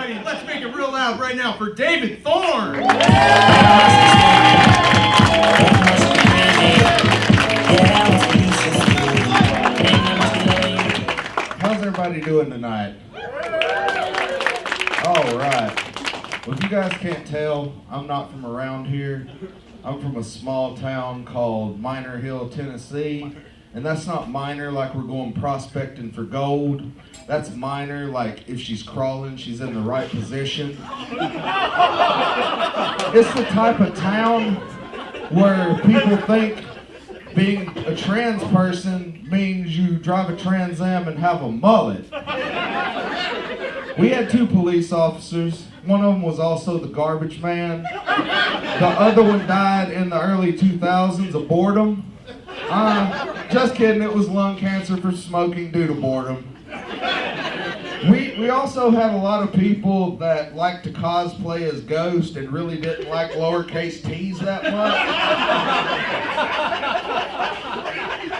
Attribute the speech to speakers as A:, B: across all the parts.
A: everybody, let's make it real loud right now for David Thorne.
B: How's everybody doing tonight? All right. Well, if you guys can't tell, I'm not from around here. I'm from a small town called Minor Hill, Tennessee. And that's not minor like we're going prospecting for gold. That's minor like if she's crawling, she's in the right position. It's the type of town where people think being a trans person means you drive a Trans Am and have a mullet. We had 2 police officers. One of them was also the garbage man. The other one died in the early 2000s of boredom. Just kidding, it was lung cancer for smoking due to boredom. We also had a lot of people that liked to cosplay as ghosts and really didn't like lowercase t's that much.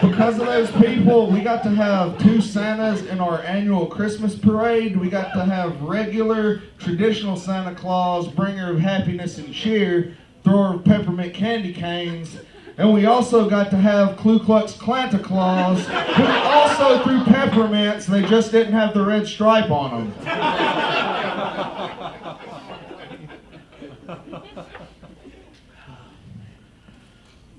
B: Because of those people, we got to have 2 Santas in our annual Christmas parade. We got to have regular, traditional Santa Claus, bringer of happiness and cheer, thrower of peppermint candy canes. And we also got to have Ku Klux Klanta Claus, who also threw peppermints, they just didn't have the red stripe on them.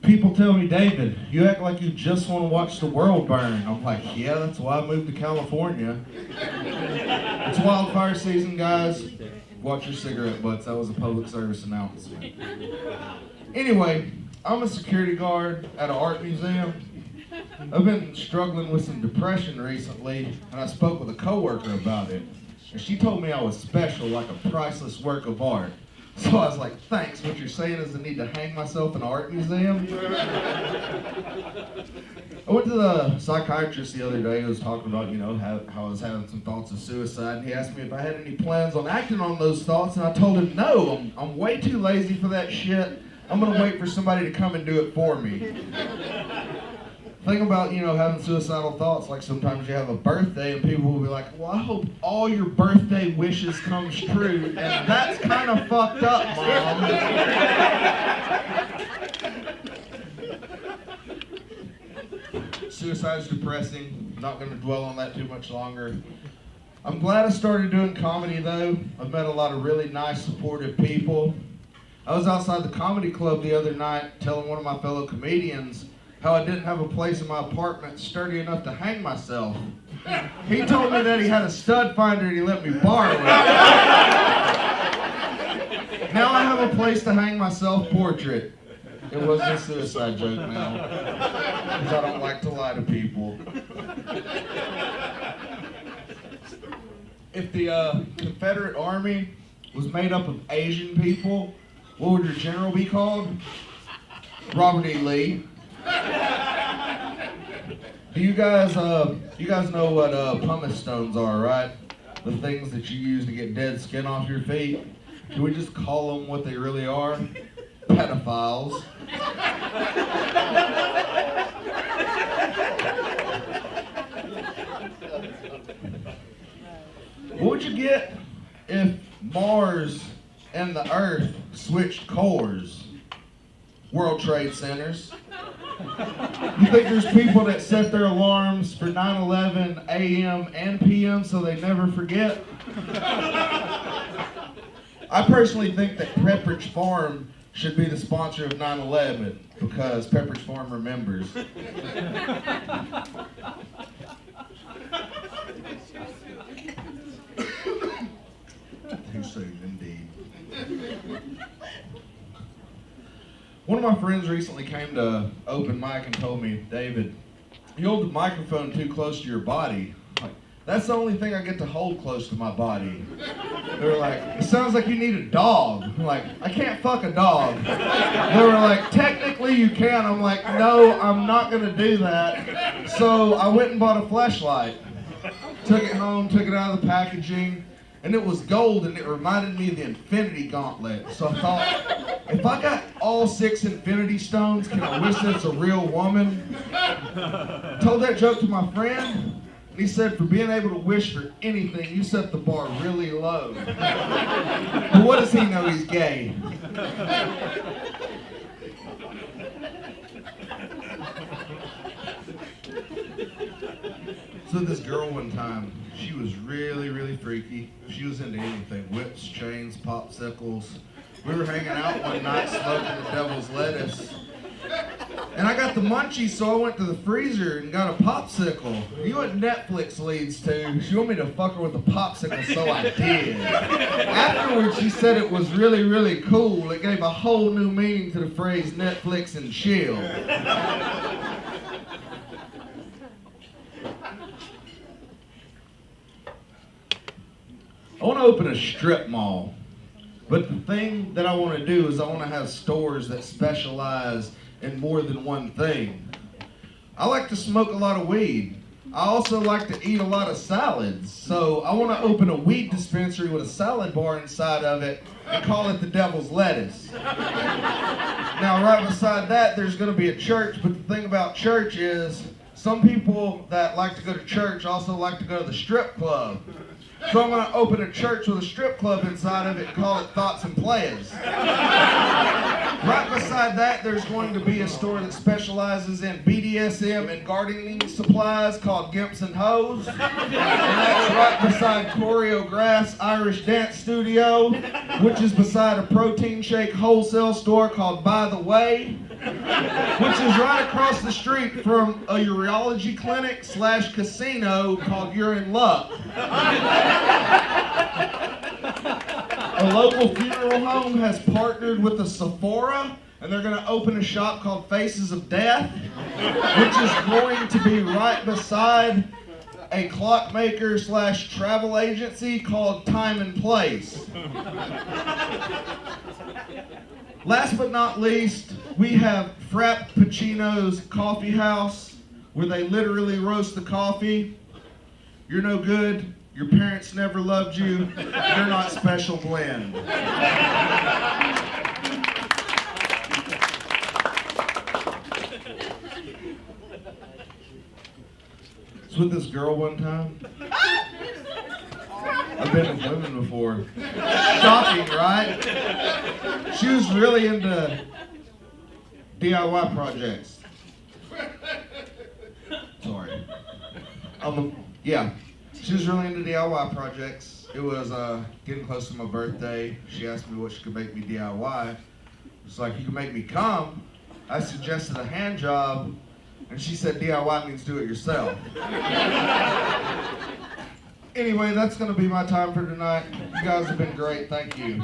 B: People tell me, David, you act like you just want to watch the world burn. I'm like, yeah, that's why I moved to California. It's wildfire season, guys. Watch your cigarette butts. That was a public service announcement. Anyway, I'm a security guard at an art museum. I've been struggling with some depression recently, and I spoke with a coworker about it. And she told me I was special, like a priceless work of art. So I was like, thanks, what you're saying is I need to hang myself in an art museum? I went to the psychiatrist the other day who was talking about, how I was having some thoughts of suicide, and he asked me if I had any plans on acting on those thoughts, and I told him no, I'm way too lazy for that shit. I'm gonna wait for somebody to come and do it for me. Thing about, having suicidal thoughts, like sometimes you have a birthday and people will be like, well, I hope all your birthday wishes comes true, and that's kind of fucked up, Mom. Suicide's depressing. I'm not gonna dwell on that too much longer. I'm glad I started doing comedy though. I've met a lot of really nice, supportive people. I was outside the comedy club the other night telling one of my fellow comedians how I didn't have a place in my apartment sturdy enough to hang myself. He told me that he had a stud finder and he let me borrow it. Now I have a place to hang my self-portrait. It wasn't a suicide joke now, because I don't like to lie to people. If the Confederate Army was made up of Asian people, what would your general be called? Robert E. Lee. Do you guys know what pumice stones are, right? The things that you use to get dead skin off your feet. Can we just call them what they really are? Pedophiles. What would you get if Mars and the Earth switched cores? World Trade Centers. You think there's people that set their alarms for 9/11 a.m. and p.m. so they never forget? I personally think that Pepperidge Farm should be the sponsor of 9/11 because Pepperidge Farm remembers. Too soon, indeed. One of my friends recently came to open mic and told me, David, you hold the microphone too close to your body. Like, that's the only thing I get to hold close to my body. They were like, it sounds like you need a dog. I'm like, I can't fuck a dog. They were like, technically you can. I'm like, no, I'm not gonna do that. So I went and bought a fleshlight. Took it home, took it out of the packaging, and it was gold, and it reminded me of the Infinity Gauntlet. So I thought, if I got all 6 Infinity Stones, can I wish that's a real woman? Told that joke to my friend. And he said, for being able to wish for anything, you set the bar really low. But what does he know? He's gay. So this girl one time, she was really, really freaky. She was into anything, whips, chains, popsicles. We were hanging out one night smoking the devil's lettuce. And I got the munchies, so I went to the freezer and got a popsicle. You know what Netflix leads to? She wanted me to fuck her with a popsicle, so I did. Afterwards, she said it was really, really cool. It gave a whole new meaning to the phrase Netflix and chill. I want to open a strip mall. But the thing that I want to do is I want to have stores that specialize in more than one thing. I like to smoke a lot of weed. I also like to eat a lot of salads. So I want to open a weed dispensary with a salad bar inside of it and call it the Devil's Lettuce. Now right beside that there's going to be a church, but the thing about church is some people that like to go to church also like to go to the strip club. So I'm going to open a church with a strip club inside of it and call it Thoughts and Players. Right beside that, there's going to be a store that specializes in BDSM and gardening supplies called Gimps and Hoes. And that's right beside Choreograph's Irish Dance Studio, which is beside a protein shake wholesale store called By the Way, which is right across the street from a urology clinic / casino called You're in Luck. A local funeral home has partnered with a Sephora, and they're going to open a shop called Faces of Death, which is going to be right beside a clockmaker / travel agency called Time and Place. Last but not least, we have Frappuccino's Coffee House, where they literally roast the coffee. You're no good. Your parents never loved you. You're not special blend. Was with this girl one time. I've been with women before. Shocking, right? She was really into DIY projects. Sorry. Yeah. She was really into DIY projects. It was getting close to my birthday. She asked me what she could make me DIY. It's like, you can make me come. I suggested a hand job, and she said DIY means do it yourself. Anyway, that's going to be my time for tonight. You guys have been great. Thank you.